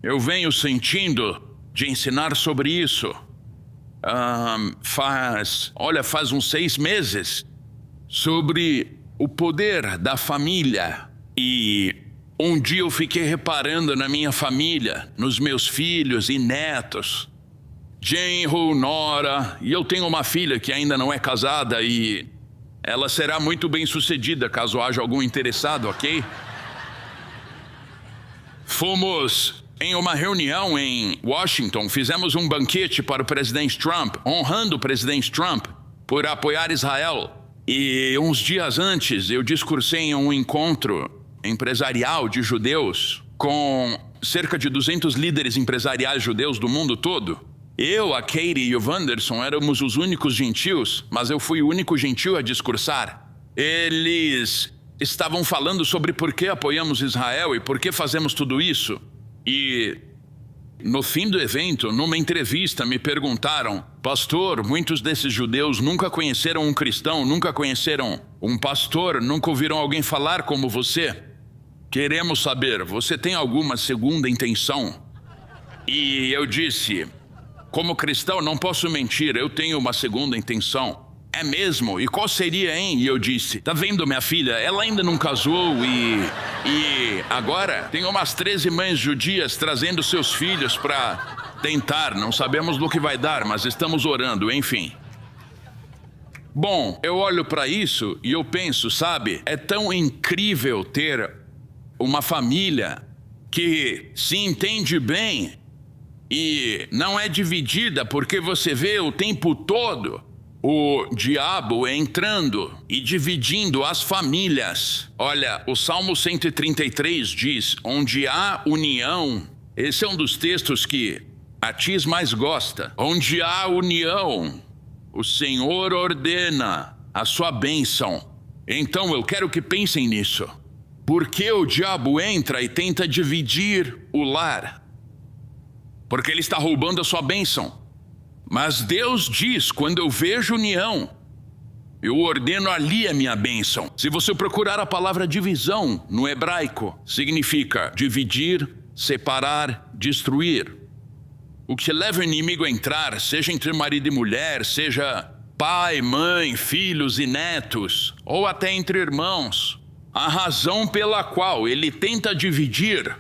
eu venho sentindo de ensinar sobre isso. Faz uns 6 meses, sobre o poder da família. E um dia eu fiquei reparando na minha família, nos meus filhos e netos, genro, nora, e eu tenho uma filha que ainda não é casada e ela será muito bem sucedida caso haja algum interessado, ok? Fomos em uma reunião em Washington, fizemos um banquete para o presidente Trump, honrando o presidente Trump por apoiar Israel. E uns dias antes eu discursei em um encontro empresarial de judeus com cerca de 200 líderes empresariais judeus do mundo todo. Eu, a Katie e o Wanderson éramos os únicos gentios, mas eu fui o único gentio a discursar. Eles estavam falando sobre por que apoiamos Israel e por que fazemos tudo isso. E no fim do evento, numa entrevista, me perguntaram: pastor, muitos desses judeus nunca conheceram um cristão, nunca conheceram um pastor, nunca ouviram alguém falar como você. Queremos saber, você tem alguma segunda intenção? E eu disse: como cristão não posso mentir, eu tenho uma segunda intenção. É mesmo? E qual seria, hein? E eu disse: tá vendo minha filha? Ela ainda não casou e agora tem umas 13 mães judias trazendo seus filhos para tentar. Não sabemos do que vai dar, mas estamos orando, enfim. Bom, eu olho para isso e eu penso, sabe? É tão incrível ter uma família que se entende bem e não é dividida, porque você vê o tempo todo o diabo entrando e dividindo as famílias. Olha, o Salmo 133 diz: onde há união, esse é um dos textos que a Tis mais gosta. Onde há união, o Senhor ordena a sua bênção. Então eu quero que pensem nisso. Por que o diabo entra e tenta dividir o lar? Porque ele está roubando a sua bênção. Mas Deus diz: quando eu vejo união, eu ordeno ali a minha bênção. Se você procurar a palavra divisão no hebraico, significa dividir, separar, destruir. O que leva o inimigo a entrar, seja entre marido e mulher, seja pai, mãe, filhos e netos, ou até entre irmãos, a razão pela qual ele tenta dividir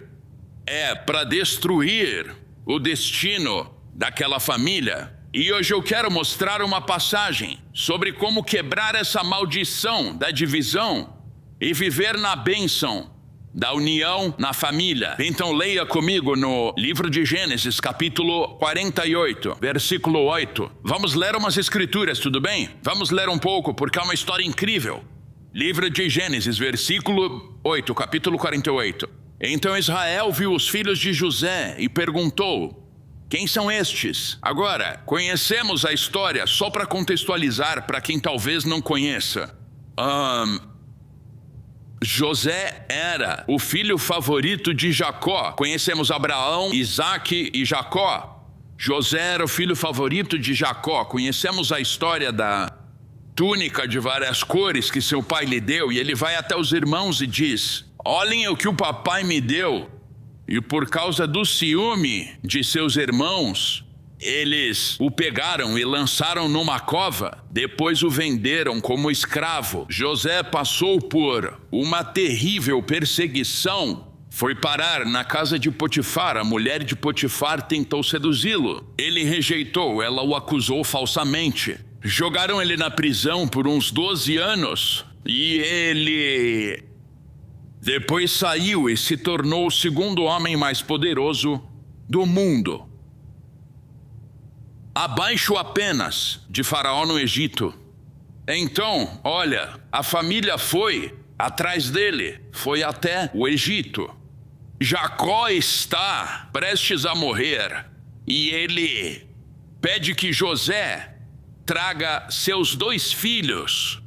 é para destruir o destino daquela família. E hoje eu quero mostrar uma passagem sobre como quebrar essa maldição da divisão e viver na bênção da união na família. Então leia comigo no livro de Gênesis, capítulo 48, versículo 8. Vamos ler umas escrituras, tudo bem? Vamos ler um pouco, porque é uma história incrível. Livro de Gênesis, versículo 8, capítulo 48. Então Israel viu os filhos de José e perguntou: quem são estes? Agora, conhecemos a história só para contextualizar para quem talvez não conheça. José era o filho favorito de Jacó. Conhecemos Abraão, Isaac e Jacó. José era o filho favorito de Jacó. Conhecemos a história da túnica de várias cores que seu pai lhe deu. E ele vai até os irmãos e diz: olhem o que o papai me deu. E por causa do ciúme de seus irmãos, eles o pegaram e lançaram numa cova. Depois o venderam como escravo. José passou por uma terrível perseguição. Foi parar na casa de Potifar. A mulher de Potifar tentou seduzi-lo. Ele rejeitou, ela o acusou falsamente. Jogaram ele na prisão por uns 12 anos. E ele depois saiu e se tornou o segundo homem mais poderoso do mundo, abaixo apenas de Faraó no Egito. Então, olha, a família foi atrás dele, foi até o Egito. Jacó está prestes a morrer e ele pede que José traga seus 2 filhos,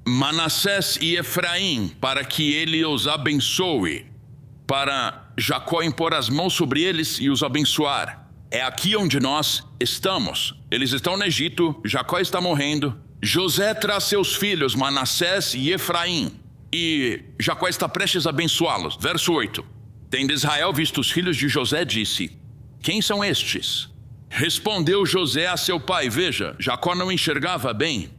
Manassés e Efraim, para que ele os abençoe, para Jacó impor as mãos sobre eles e os abençoar. É aqui onde nós estamos. Eles estão no Egito, Jacó está morrendo. José traz seus filhos, Manassés e Efraim, e Jacó está prestes a abençoá-los. Verso 8. Tendo Israel visto os filhos de José, disse: quem são estes? Respondeu José a seu pai. Veja, Jacó não enxergava bem.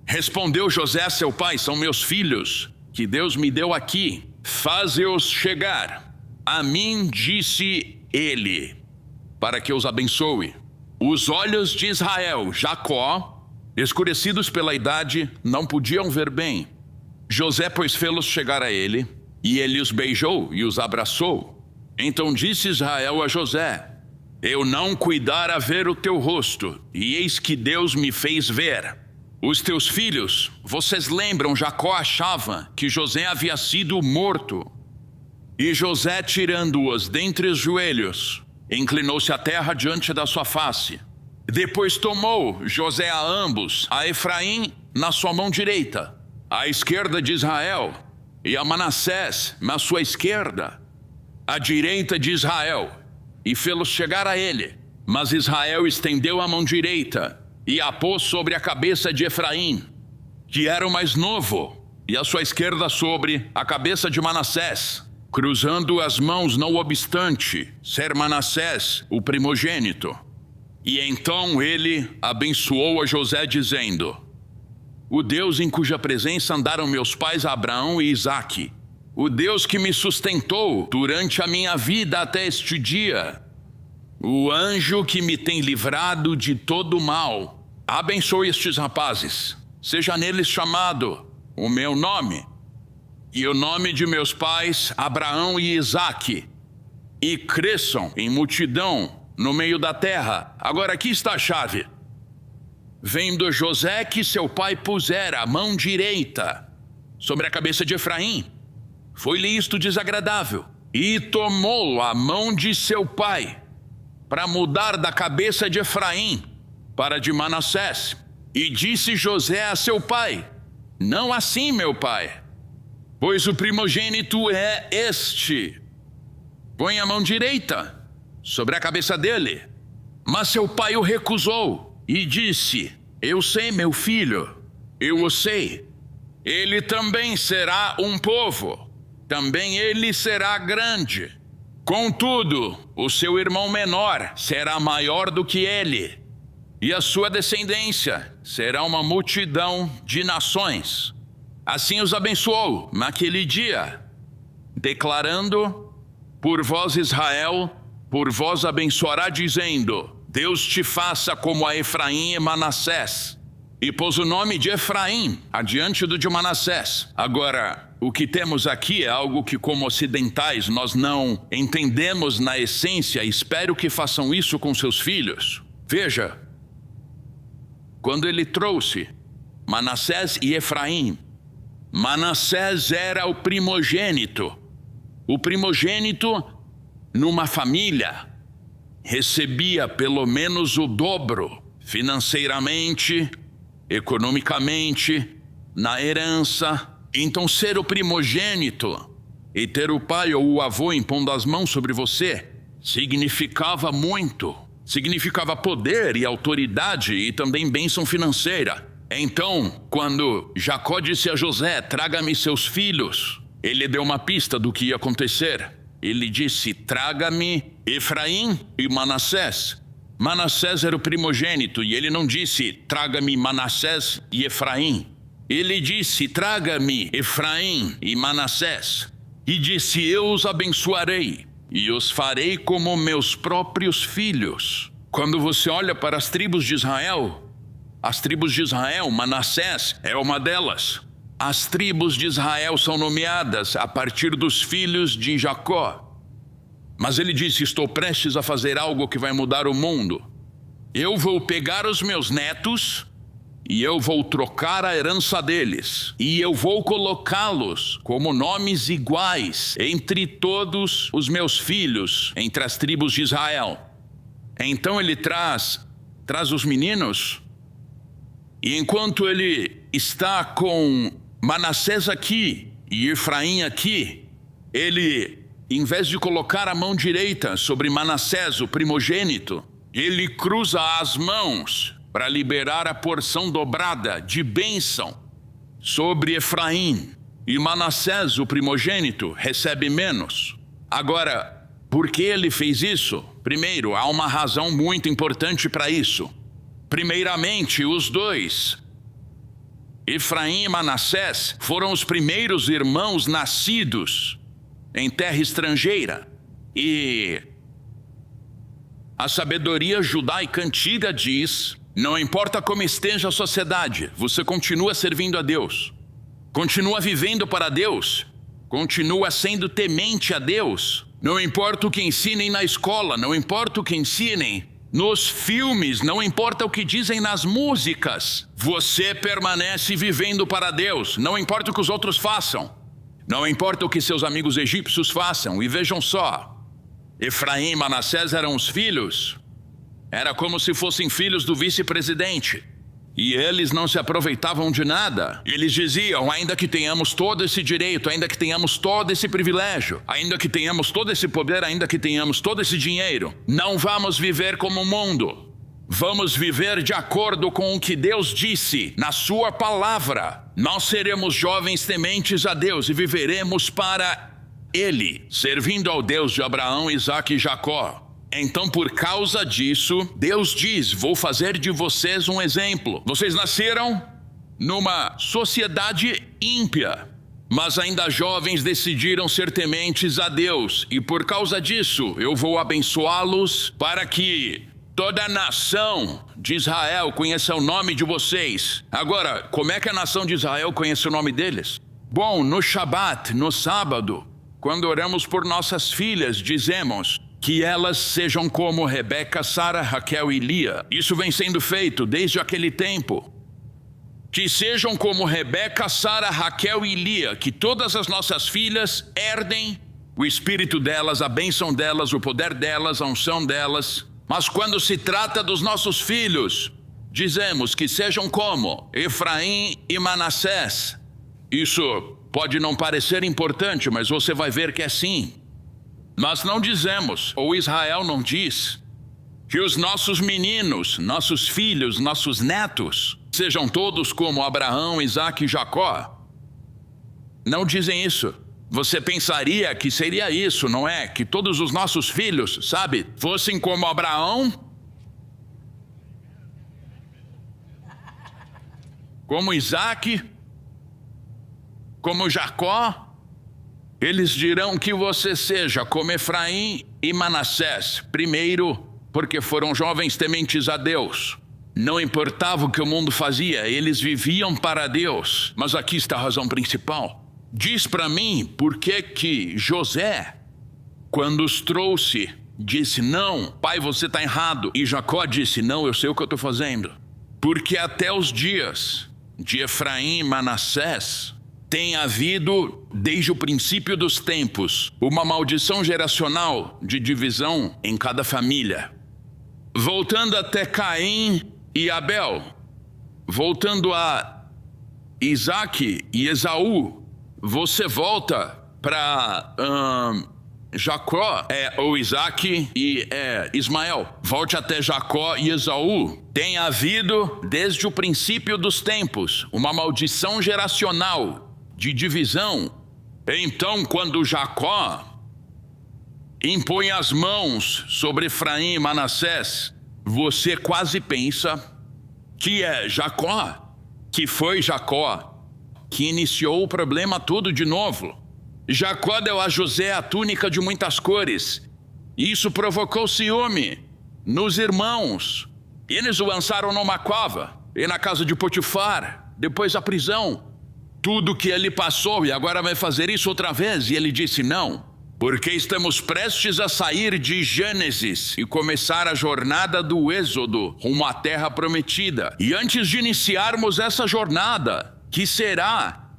Respondeu José a seu pai: são meus filhos, que Deus me deu aqui. Faze-os chegar. A mim, disse ele, para que os abençoe. Os olhos de Israel, Jacó, escurecidos pela idade, não podiam ver bem. José, pois, fê-los chegar a ele, e ele os beijou e os abraçou. Então disse Israel a José: eu não cuidara ver o teu rosto, e eis que Deus me fez ver. Os teus filhos, vocês lembram, Jacó achava que José havia sido morto. E José, tirando-os dentre os joelhos, inclinou-se à terra diante da sua face. Depois tomou José a ambos, a Efraim na sua mão direita, à esquerda de Israel, e a Manassés na sua esquerda, à direita de Israel, e fê-los chegar a ele. Mas Israel estendeu a mão direita e a pôs sobre a cabeça de Efraim, que era o mais novo, e a sua esquerda sobre a cabeça de Manassés, cruzando as mãos, não obstante ser Manassés o primogênito. E então ele abençoou a José, dizendo: o Deus em cuja presença andaram meus pais Abraão e Isaque, o Deus que me sustentou durante a minha vida até este dia, o anjo que me tem livrado de todo o mal, abençoe estes rapazes, seja neles chamado o meu nome e o nome de meus pais Abraão e Isaque, e cresçam em multidão no meio da terra. Agora aqui está a chave. Vendo José que seu pai pusera a mão direita sobre a cabeça de Efraim, foi-lhe isto desagradável, e tomou a mão de seu pai para mudar da cabeça de Efraim para de Manassés. E disse José a seu pai: não assim, meu pai, pois o primogênito é este. Põe a mão direita sobre a cabeça dele. Mas seu pai o recusou e disse: eu sei, meu filho, eu o sei. Ele também será um povo, também ele será grande. Contudo, o seu irmão menor será maior do que ele, e a sua descendência será uma multidão de nações. Assim os abençoou naquele dia, declarando: por vós, Israel, por vós abençoará, dizendo: Deus te faça como a Efraim e Manassés. E pôs o nome de Efraim adiante do de Manassés. Agora, o que temos aqui é algo que, como ocidentais, nós não entendemos na essência. Espero que façam isso com seus filhos. Veja, quando ele trouxe Manassés e Efraim, Manassés era o primogênito. O primogênito numa família recebia pelo menos o dobro, financeiramente, economicamente, na herança. Então, ser o primogênito e ter o pai ou o avô impondo as mãos sobre você significava muito. Significava poder e autoridade e também bênção financeira. Então, quando Jacó disse a José: traga-me seus filhos, ele deu uma pista do que ia acontecer. Ele disse: traga-me Efraim e Manassés. Manassés era o primogênito, e ele não disse: traga-me Manassés e Efraim. Ele disse: traga-me Efraim e Manassés. E disse: eu os abençoarei e os farei como meus próprios filhos. Quando você olha para as tribos de Israel, Manassés é uma delas. As tribos de Israel são nomeadas a partir dos filhos de Jacó. Mas ele disse: estou prestes a fazer algo que vai mudar o mundo. Eu vou pegar os meus netos e eu vou trocar a herança deles, e eu vou colocá-los como nomes iguais entre todos os meus filhos, entre as tribos de Israel. Então ele traz os meninos, e enquanto ele está com Manassés aqui e Efraim aqui, ele, em vez de colocar a mão direita sobre Manassés, o primogênito, ele cruza as mãos para liberar a porção dobrada de bênção sobre Efraim. E Manassés, o primogênito, recebe menos. Agora, por que ele fez isso? Primeiro, há uma razão muito importante para isso. Primeiramente, os dois, Efraim e Manassés, foram os primeiros irmãos nascidos em terra estrangeira. E a sabedoria judaica antiga diz: não importa como esteja a sociedade, você continua servindo a Deus, continua vivendo para Deus, continua sendo temente a Deus. Não importa o que ensinem na escola, não importa o que ensinem nos filmes, não importa o que dizem nas músicas, você permanece vivendo para Deus. Não importa o que os outros façam, não importa o que seus amigos egípcios façam. E vejam só, Efraim e Manassés eram os filhos, era como se fossem filhos do vice-presidente. E eles não se aproveitavam de nada. Eles diziam: ainda que tenhamos todo esse direito, ainda que tenhamos todo esse privilégio, ainda que tenhamos todo esse poder, ainda que tenhamos todo esse dinheiro, não vamos viver como o mundo. Vamos viver de acordo com o que Deus disse na sua palavra. Nós seremos jovens tementes a Deus e viveremos para Ele, servindo ao Deus de Abraão, Isaque e Jacó. Então, por causa disso, Deus diz: vou fazer de vocês um exemplo. Vocês nasceram numa sociedade ímpia, mas ainda jovens decidiram ser tementes a Deus. E por causa disso, eu vou abençoá-los para que toda a nação de Israel conheça o nome de vocês. Agora, como é que a nação de Israel conhece o nome deles? Bom, no Shabat, no sábado, quando oramos por nossas filhas, dizemos que elas sejam como Rebeca, Sara, Raquel e Lia. Isso vem sendo feito desde aquele tempo. Que sejam como Rebeca, Sara, Raquel e Lia, que todas as nossas filhas herdem o espírito delas, a bênção delas, o poder delas, a unção delas. Mas quando se trata dos nossos filhos, dizemos que sejam como Efraim e Manassés. Isso pode não parecer importante, mas você vai ver que é sim. Nós não dizemos, ou Israel não diz, que os nossos meninos, nossos filhos, nossos netos sejam todos como Abraão, Isaque e Jacó. Não dizem isso. Você pensaria que seria isso, não é? Que todos os nossos filhos, sabe, fossem como Abraão, como Isaque, como Jacó. Eles dirão que você seja como Efraim e Manassés. Primeiro, porque foram jovens tementes a Deus. Não importava o que o mundo fazia, eles viviam para Deus. Mas aqui está a razão principal. Diz para mim por que José, quando os trouxe, disse: não, pai, você está errado. E Jacó disse: não, eu sei o que eu estou fazendo. Porque até os dias de Efraim e Manassés tem havido, desde o princípio dos tempos, uma maldição geracional de divisão em cada família. Voltando até Caim e Abel, voltando a Isaque e Esaú, você volta para Jacó, ou Isaque e Ismael. Volte até Jacó e Esaú. Tem havido, desde o princípio dos tempos, uma maldição geracional de divisão. Então, quando Jacó impõe as mãos sobre Efraim e Manassés, você quase pensa que é Jacó, que foi Jacó que iniciou o problema tudo de novo. Jacó deu a José a túnica de muitas cores. Isso provocou ciúme nos irmãos. Eles o lançaram numa cova e na casa de Potifar, depois a prisão. Tudo que ele passou, e agora vai fazer isso outra vez. E ele disse: não, porque estamos prestes a sair de Gênesis e começar a jornada do Êxodo rumo à terra prometida. E antes de iniciarmos essa jornada, que será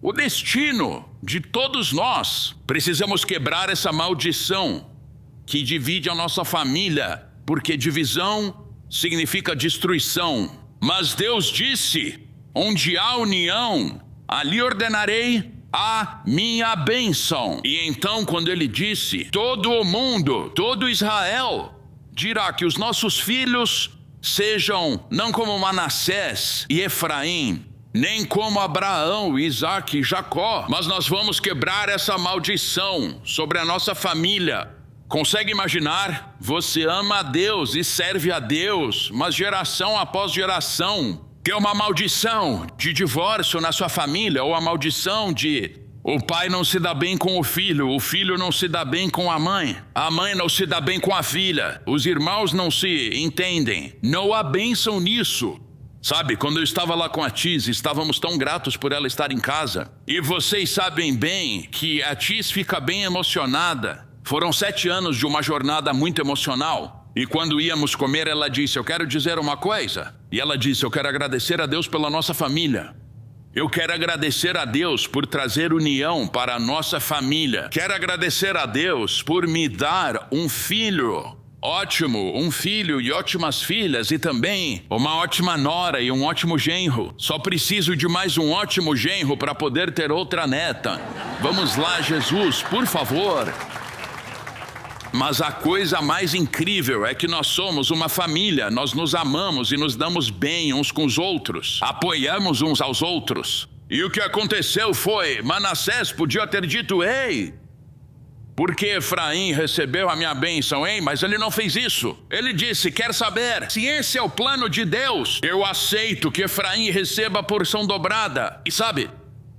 o destino de todos nós, precisamos quebrar essa maldição que divide a nossa família, porque divisão significa destruição. Mas Deus disse: onde há união, ali ordenarei a minha bênção. E então, quando ele disse, todo o mundo, todo Israel dirá que os nossos filhos sejam não como Manassés e Efraim, nem como Abraão, Isaac e Jacó, mas nós vamos quebrar essa maldição sobre a nossa família. Consegue imaginar? Você ama a Deus e serve a Deus, mas geração após geração tem uma maldição de divórcio na sua família, ou a maldição de o pai não se dá bem com o filho não se dá bem com a mãe não se dá bem com a filha, os irmãos não se entendem. Não há bênção nisso. Sabe, quando eu estava lá com a Tis, estávamos tão gratos por ela estar em casa. E vocês sabem bem que a Tis fica bem emocionada. Foram 7 anos de uma jornada muito emocional. E quando íamos comer, ela disse, eu quero dizer uma coisa. E ela disse, eu quero agradecer a Deus pela nossa família. Eu quero agradecer a Deus por trazer união para a nossa família. Quero agradecer a Deus por me dar um filho ótimo, um filho e ótimas filhas, e também uma ótima nora e um ótimo genro. Só preciso de mais um ótimo genro para poder ter outra neta. Vamos lá, Jesus, por favor. Mas a coisa mais incrível é que nós somos uma família, nós nos amamos e nos damos bem uns com os outros, apoiamos uns aos outros. E o que aconteceu foi, Manassés podia ter dito, ei, porque Efraim recebeu a minha bênção, hein? Mas ele não fez isso. Ele disse, quer saber, se esse é o plano de Deus, eu aceito que Efraim receba a porção dobrada. E sabe,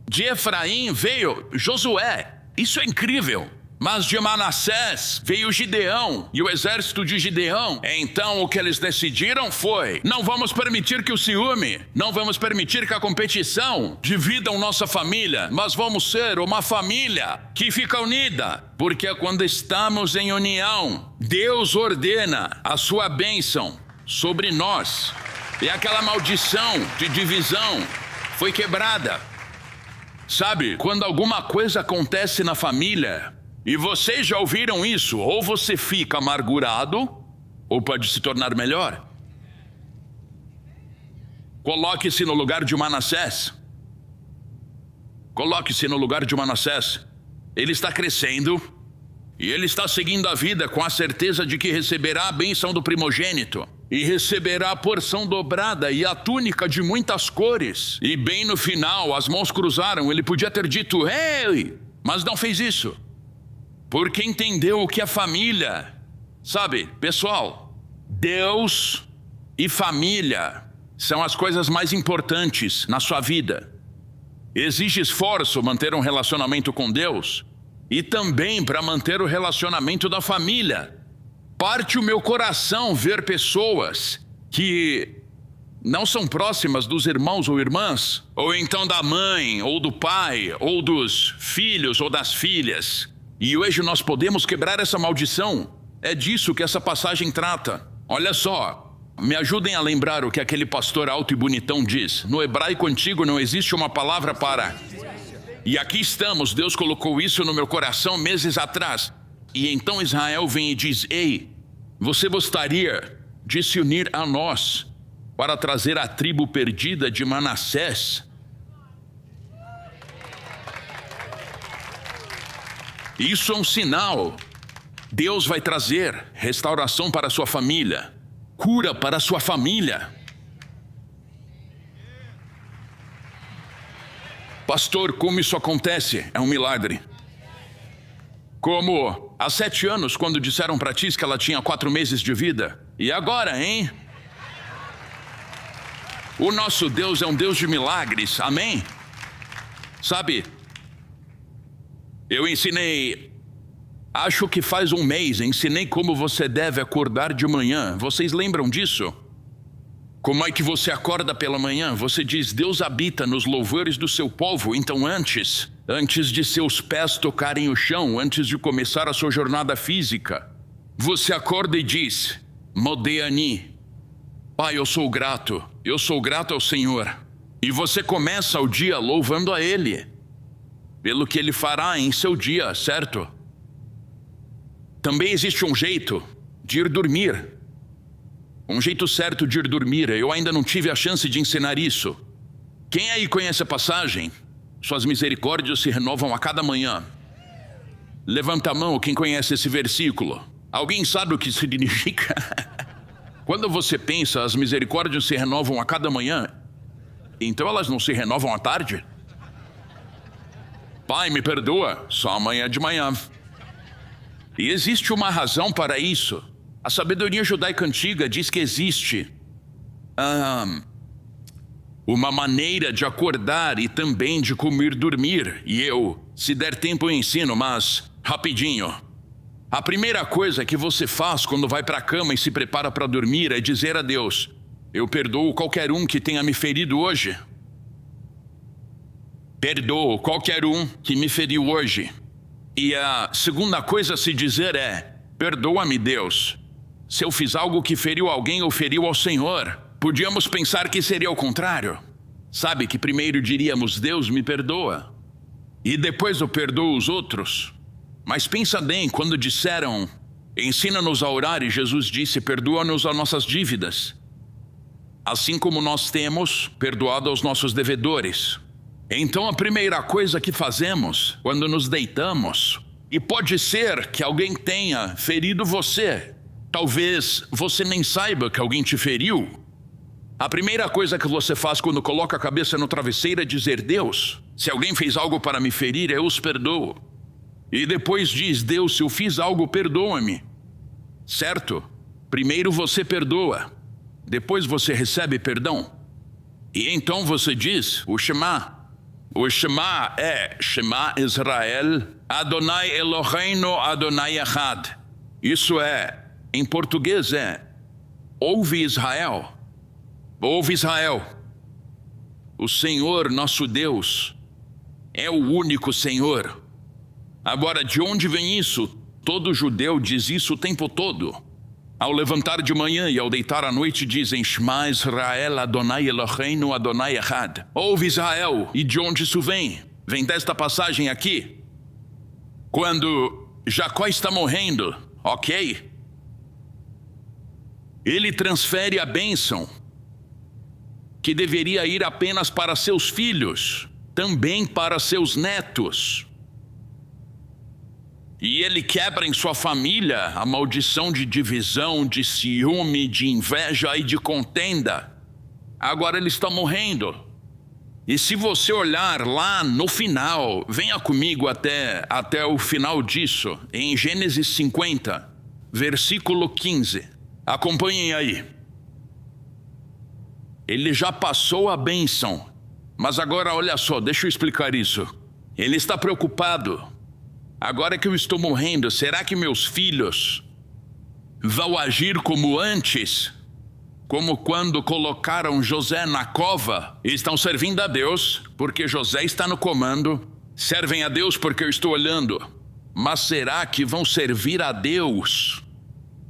de Efraim veio Josué, isso é incrível. Mas de Manassés veio Gideão e o exército de Gideão. Então o que eles decidiram foi, não vamos permitir que o ciúme, não vamos permitir que a competição dividam nossa família, mas vamos ser uma família que fica unida. Porque quando estamos em união, Deus ordena a sua bênção sobre nós. E aquela maldição de divisão foi quebrada. Sabe, quando alguma coisa acontece na família, e vocês já ouviram isso, ou você fica amargurado, ou pode se tornar melhor. Coloque-se no lugar de Manassés. Coloque-se no lugar de Manassés. Ele está crescendo, e ele está seguindo a vida com a certeza de que receberá a bênção do primogênito, e receberá a porção dobrada e a túnica de muitas cores. E bem no final, as mãos cruzaram, ele podia ter dito, ei, mas não fez isso. Porque entendeu o que é família. Sabe, pessoal, Deus e família são as coisas mais importantes na sua vida. Exige esforço manter um relacionamento com Deus e também para manter o relacionamento da família. Parte o meu coração ver pessoas que não são próximas dos irmãos ou irmãs, ou então da mãe, ou do pai, ou dos filhos ou das filhas. E hoje nós podemos quebrar essa maldição. É disso que essa passagem trata. Olha só, me ajudem a lembrar o que aquele pastor alto e bonitão diz. No hebraico antigo não existe uma palavra para. E aqui estamos, Deus colocou isso no meu coração meses atrás. E então Israel vem e diz, ei, você gostaria de se unir a nós para trazer a tribo perdida de Manassés? Isso é um sinal. Deus vai trazer restauração para a sua família, cura para a sua família. Pastor, como isso acontece? É um milagre. Como há 7 anos, quando disseram para Tis que ela tinha 4 meses de vida. E agora, hein? O nosso Deus é um Deus de milagres, amém? Sabe, eu ensinei, acho que faz um mês, ensinei como você deve acordar de manhã. Vocês lembram disso? Como é que você acorda pela manhã? Você diz, Deus habita nos louvores do seu povo. Então antes de seus pés tocarem o chão, antes de começar a sua jornada física, você acorda e diz, Modéani, Pai, eu sou grato ao Senhor. E você começa o dia louvando a Ele, pelo que Ele fará em seu dia, certo? Também existe um jeito de ir dormir. Um jeito certo de ir dormir. Eu ainda não tive a chance de ensinar isso. Quem aí conhece a passagem? Suas misericórdias se renovam a cada manhã. Levanta a mão quem conhece esse versículo. Alguém sabe o que significa? Quando você pensa, as misericórdias se renovam a cada manhã, então elas não se renovam à tarde? Pai, me perdoa, só amanhã de manhã. E existe uma razão para isso. A sabedoria judaica antiga diz que existe uma maneira de acordar e também de comer e dormir. E eu, se der tempo, eu ensino, mas rapidinho. A primeira coisa que você faz quando vai para a cama e se prepara para dormir é dizer a Deus: eu perdoo qualquer um que tenha me ferido hoje. Perdoo qualquer um que me feriu hoje. E a segunda coisa a se dizer é: perdoa-me, Deus. Se eu fiz algo que feriu alguém ou feriu ao Senhor. Podíamos pensar que seria o contrário. Sabe que primeiro diríamos: Deus me perdoa. E depois eu perdoo os outros. Mas pensa bem, quando disseram: ensina-nos a orar, e Jesus disse: perdoa-nos as nossas dívidas, assim como nós temos perdoado aos nossos devedores. Então a primeira coisa que fazemos quando nos deitamos, e pode ser que alguém tenha ferido você, talvez você nem saiba que alguém te feriu. A primeira coisa que você faz quando coloca a cabeça no travesseiro é dizer: Deus, se alguém fez algo para me ferir, eu os perdoo. E depois diz: Deus, se eu fiz algo, perdoa-me. Certo? Primeiro você perdoa, depois você recebe perdão. E então você diz o Shema. O Shema é Shema Israel, Adonai Eloheinu, Adonai Echad. Isso é, em português é: ouve Israel. Ouve Israel. O Senhor nosso Deus é o único Senhor. Agora, de onde vem isso? Todo judeu diz isso o tempo todo. Ao levantar de manhã e ao deitar à noite dizem: Shema Israel, Adonai Eloheinu, Adonai Echad. Ouve Israel. E de onde isso vem? Vem desta passagem aqui. Quando Jacó está morrendo, ok? Ele transfere a bênção que deveria ir apenas para seus filhos, também para seus netos. E ele quebra em sua família a maldição de divisão, de ciúme, de inveja e de contenda. Agora ele está morrendo. E se você olhar lá no final, venha comigo até o final disso, em Gênesis 50, versículo 15. Acompanhem aí. Ele já passou a bênção, mas agora olha só, deixa eu explicar isso. Ele está preocupado. Agora que eu estou morrendo, será que meus filhos vão agir como antes? Como quando colocaram José na cova? Estão servindo a Deus, porque José está no comando. Servem a Deus porque eu estou olhando. Mas será que vão servir a Deus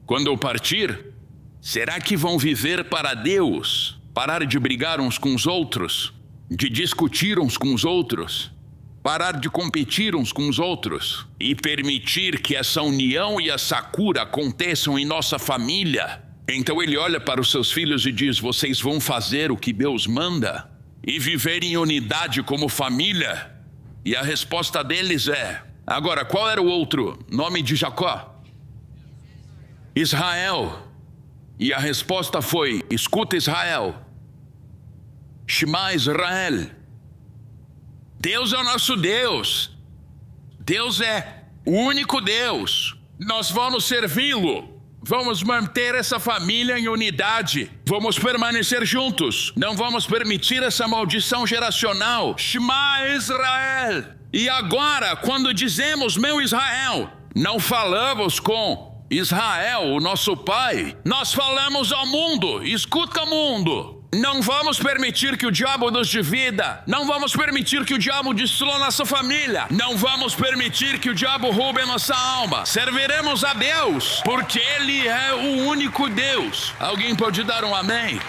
quando eu partir? Será que vão viver para Deus? Parar de brigar uns com os outros? De discutir uns com os outros? Parar de competir uns com os outros e permitir que essa união e essa cura aconteçam em nossa família. Então ele olha para os seus filhos e diz: vocês vão fazer o que Deus manda e viver em unidade como família? E a resposta deles é: agora, qual era o outro nome de Jacó? Israel. E a resposta foi: escuta, Israel. Shema Israel. Deus é o nosso Deus. Deus é o único Deus. Nós vamos servi-lo. Vamos manter essa família em unidade. Vamos permanecer juntos. Não vamos permitir essa maldição geracional. Shema Israel. E agora, quando dizemos meu Israel, não falamos com Israel, o nosso pai. Nós falamos ao mundo. Escuta, mundo. Não vamos permitir que o diabo nos divida. Não vamos permitir que o diabo destrua nossa família. Não vamos permitir que o diabo roube a nossa alma. Serviremos a Deus, porque Ele é o único Deus. Alguém pode dar um amém?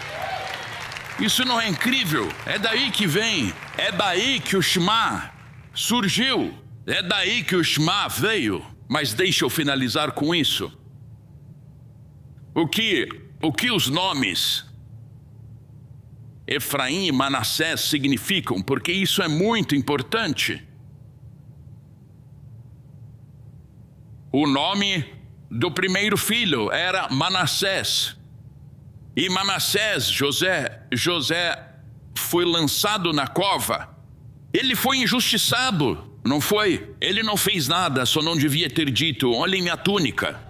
Isso não é incrível? É daí que vem. É daí que o Shema surgiu. É daí que o Shema veio. Mas deixa eu finalizar com isso. O que os nomes Efraim e Manassés significam, porque isso é muito importante. O nome do primeiro filho era Manassés. E Manassés, José foi lançado na cova, ele foi injustiçado, não foi? Ele não fez nada, só não devia ter dito: olhem minha túnica.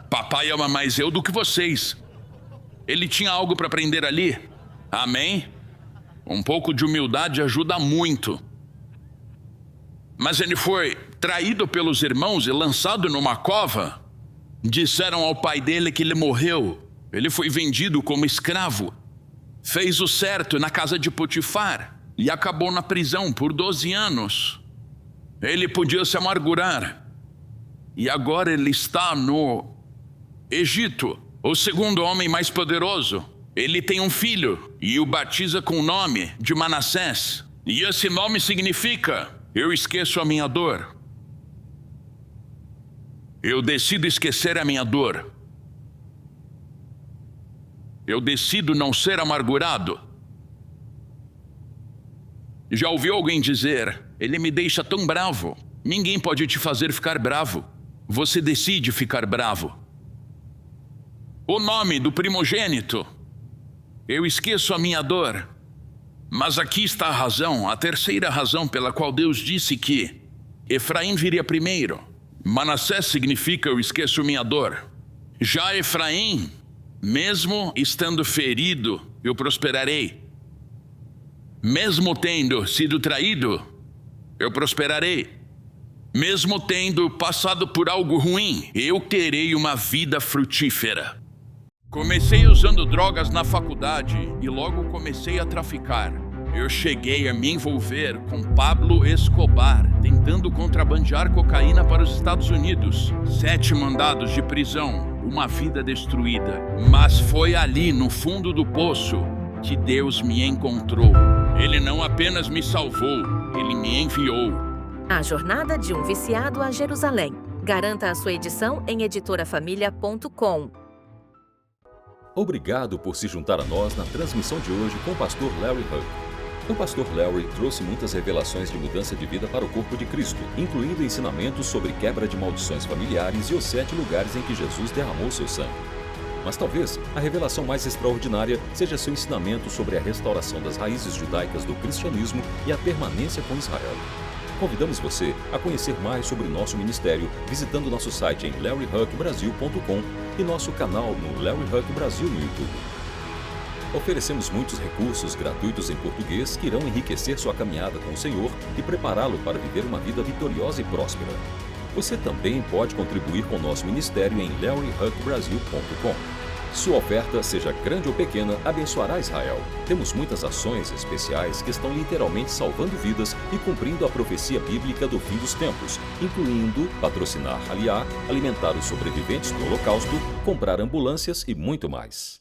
Papai ama mais eu do que vocês. Ele tinha algo para aprender ali. Amém? Um pouco de humildade ajuda muito. Mas ele foi traído pelos irmãos e lançado numa cova. Disseram ao pai dele que ele morreu. Ele foi vendido como escravo. Fez o certo na casa de Potifar e acabou na prisão por 12 anos. Ele podia se amargurar. E agora ele está no Egito, o segundo homem mais poderoso. Ele tem um filho e o batiza com o nome de Manassés. E esse nome significa: eu esqueço a minha dor. Eu decido esquecer a minha dor. Eu decido não ser amargurado. Já ouviu alguém dizer: ele me deixa tão bravo? Ninguém pode te fazer ficar bravo. Você decide ficar bravo. O nome do primogênito: eu esqueço a minha dor. Mas aqui está a razão, a terceira razão pela qual Deus disse que Efraim viria primeiro. Manassés significa: eu esqueço minha dor. Já Efraim, mesmo estando ferido, eu prosperarei. Mesmo tendo sido traído, eu prosperarei. Mesmo tendo passado por algo ruim, eu terei uma vida frutífera. Comecei usando drogas na faculdade e logo comecei a traficar. Eu cheguei a me envolver com Pablo Escobar, tentando contrabandear cocaína para os Estados Unidos. 7 mandados de prisão, uma vida destruída. Mas foi ali, no fundo do poço, que Deus me encontrou. Ele não apenas me salvou, ele me enviou. A Jornada de um Viciado a Jerusalém. Garanta a sua edição em editorafamilia.com. Obrigado por se juntar a nós na transmissão de hoje com o pastor Larry Huck. O pastor Larry trouxe muitas revelações de mudança de vida para o corpo de Cristo, incluindo ensinamentos sobre quebra de maldições familiares e os 7 lugares em que Jesus derramou seu sangue. Mas talvez a revelação mais extraordinária seja seu ensinamento sobre a restauração das raízes judaicas do cristianismo e a permanência com Israel. Convidamos você a conhecer mais sobre nosso ministério visitando nosso site em larryhuckbrasil.com e nosso canal no Larry Huck Brasil no YouTube. Oferecemos muitos recursos gratuitos em português que irão enriquecer sua caminhada com o Senhor e prepará-lo para viver uma vida vitoriosa e próspera. Você também pode contribuir com nosso ministério em larryhuckbrasil.com. Sua oferta, seja grande ou pequena, abençoará Israel. Temos muitas ações especiais que estão literalmente salvando vidas e cumprindo a profecia bíblica do fim dos tempos, incluindo patrocinar Aliá, alimentar os sobreviventes do Holocausto, comprar ambulâncias e muito mais.